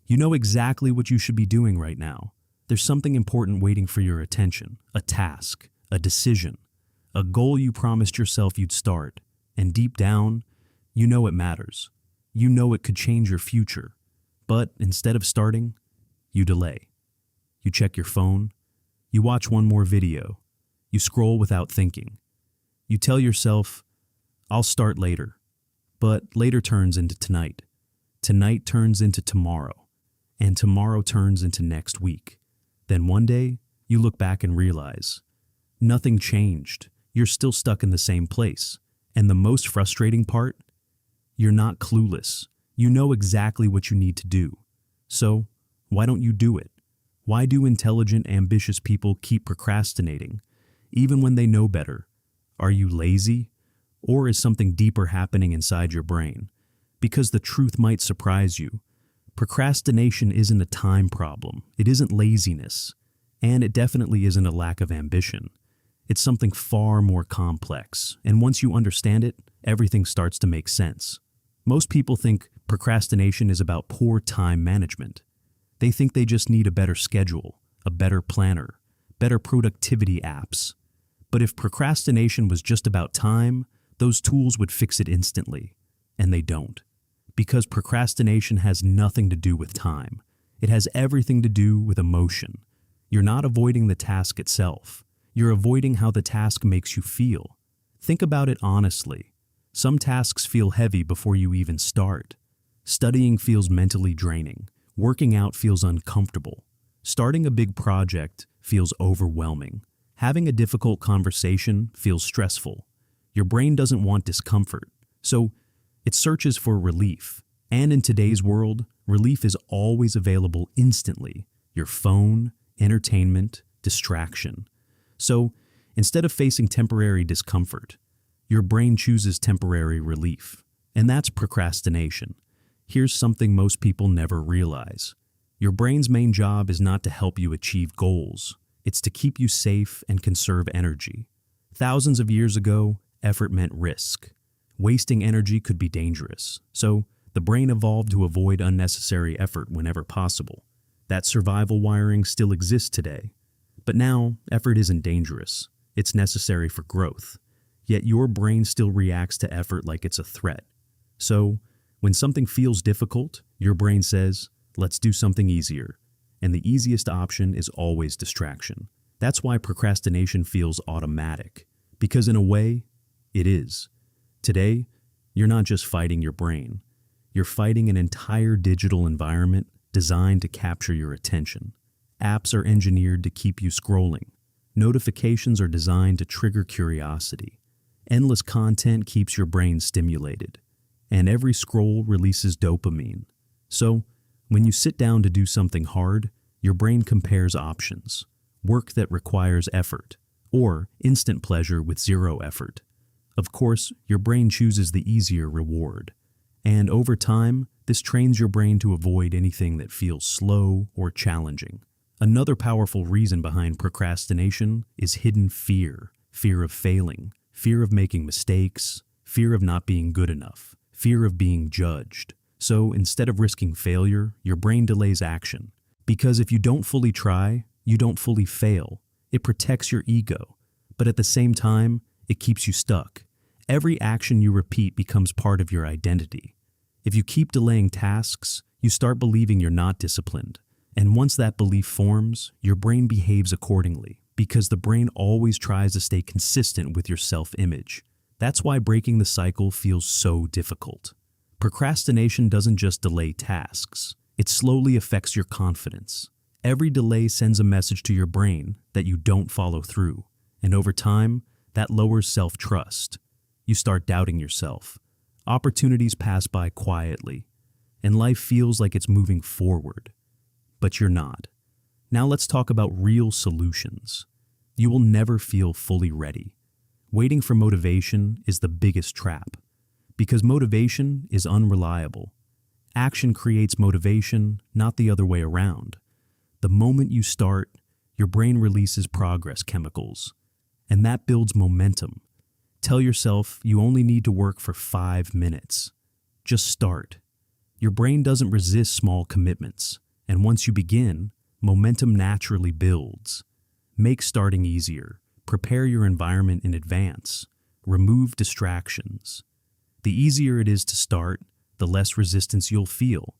You know exactly what you should be doing right now. There's something important waiting for your attention, a task, a decision, a goal you promised yourself you'd start. And deep down, you know it matters. You know it could change your future. But instead of starting, you delay. You check your phone. You watch one more video. You scroll without thinking. You tell yourself, I'll start later. But later turns into tonight. Tonight turns into tomorrow. And tomorrow turns into next week. Then one day, you look back and realize, nothing changed. You're still stuck in the same place. And the most frustrating part? You're not clueless. You know exactly what you need to do. So, why don't you do it? Why do intelligent, ambitious people keep procrastinating, even when they know better? Are you lazy? Or is something deeper happening inside your brain? Because the truth might surprise you. Procrastination isn't a time problem. It isn't laziness. And it definitely isn't a lack of ambition. It's something far more complex. And once you understand it, everything starts to make sense. Most people think procrastination is about poor time management. They think they just need a better schedule, a better planner, better productivity apps. But if procrastination was just about time, those tools would fix it instantly. And they don't. Because procrastination has nothing to do with time. It has everything to do with emotion. You're not avoiding the task itself. You're avoiding how the task makes you feel. Think about it honestly. Some tasks feel heavy before you even start. Studying feels mentally draining. Working out feels uncomfortable. Starting a big project feels overwhelming. Having a difficult conversation feels stressful. Your brain doesn't want discomfort, so it searches for relief. And in today's world, relief is always available instantly. Your phone, entertainment, distraction. So instead of facing temporary discomfort, your brain chooses temporary relief. And that's procrastination. Here's something most people never realize. Your brain's main job is not to help you achieve goals. It's to keep you safe and conserve energy. Thousands of years ago, effort meant risk. Wasting energy could be dangerous. So the brain evolved to avoid unnecessary effort whenever possible. That survival wiring still exists today. But now, effort isn't dangerous. It's necessary for growth. Yet your brain still reacts to effort like it's a threat. So, when something feels difficult, your brain says, let's do something easier. And the easiest option is always distraction. That's why procrastination feels automatic. Because in a way, it is. Today, you're not just fighting your brain. You're fighting an entire digital environment designed to capture your attention. Apps are engineered to keep you scrolling. Notifications are designed to trigger curiosity. Endless content keeps your brain stimulated. And every scroll releases dopamine. So, when you sit down to do something hard, your brain compares options. Work that requires effort, or instant pleasure with zero effort. Of course, your brain chooses the easier reward. And over time, this trains your brain to avoid anything that feels slow or challenging. Another powerful reason behind procrastination is hidden fear. Fear of failing, fear of making mistakes, fear of not being good enough, fear of being judged. So instead of risking failure, your brain delays action. Because if you don't fully try, you don't fully fail. It protects your ego, but at the same time, it keeps you stuck. Every action you repeat becomes part of your identity. If you keep delaying tasks, you start believing you're not disciplined. And once that belief forms, your brain behaves accordingly, because the brain always tries to stay consistent with your self-image. That's why breaking the cycle feels so difficult. Procrastination doesn't just delay tasks. It slowly affects your confidence. Every delay sends a message to your brain that you don't follow through. And over time, that lowers self-trust. You start doubting yourself. Opportunities pass by quietly, and life feels like it's moving forward. But you're not. Now let's talk about real solutions. You will never feel fully ready. Waiting for motivation is the biggest trap, because motivation is unreliable. Action creates motivation, not the other way around. The moment you start, your brain releases progress chemicals, and that builds momentum. Tell yourself you only need to work for 5 minutes. Just start. Your brain doesn't resist small commitments, and once you begin, momentum naturally builds. Make starting easier. Prepare your environment in advance. Remove distractions. The easier it is to start, the less resistance you'll feel.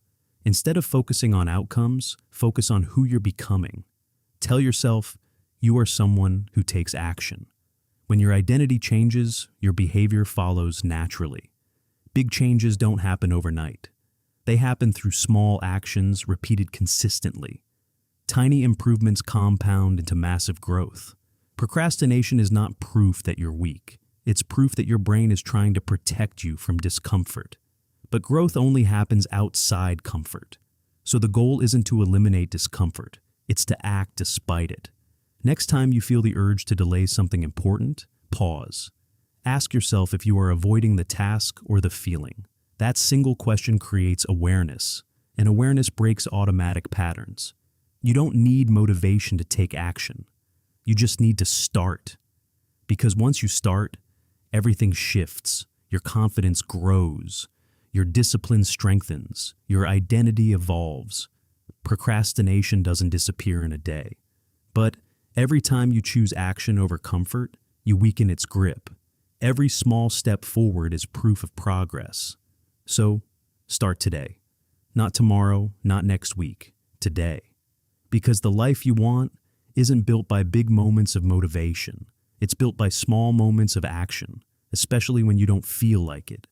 Instead of focusing on outcomes, focus on who you're becoming. Tell yourself, you are someone who takes action. When your identity changes, your behavior follows naturally. Big changes don't happen overnight. They happen through small actions repeated consistently. Tiny improvements compound into massive growth. Procrastination is not proof that you're weak. It's proof that your brain is trying to protect you from discomfort. But growth only happens outside comfort. So the goal isn't to eliminate discomfort. It's to act despite it. Next time you feel the urge to delay something important, pause. Ask yourself if you are avoiding the task or the feeling. That single question creates awareness, and awareness breaks automatic patterns. You don't need motivation to take action. You just need to start. Because once you start, everything shifts. Your confidence grows. Your discipline strengthens. Your identity evolves. Procrastination doesn't disappear in a day. But every time you choose action over comfort, you weaken its grip. Every small step forward is proof of progress. So, start today. Not tomorrow, not next week. Today. Because the life you want isn't built by big moments of motivation. It's built by small moments of action, especially when you don't feel like it.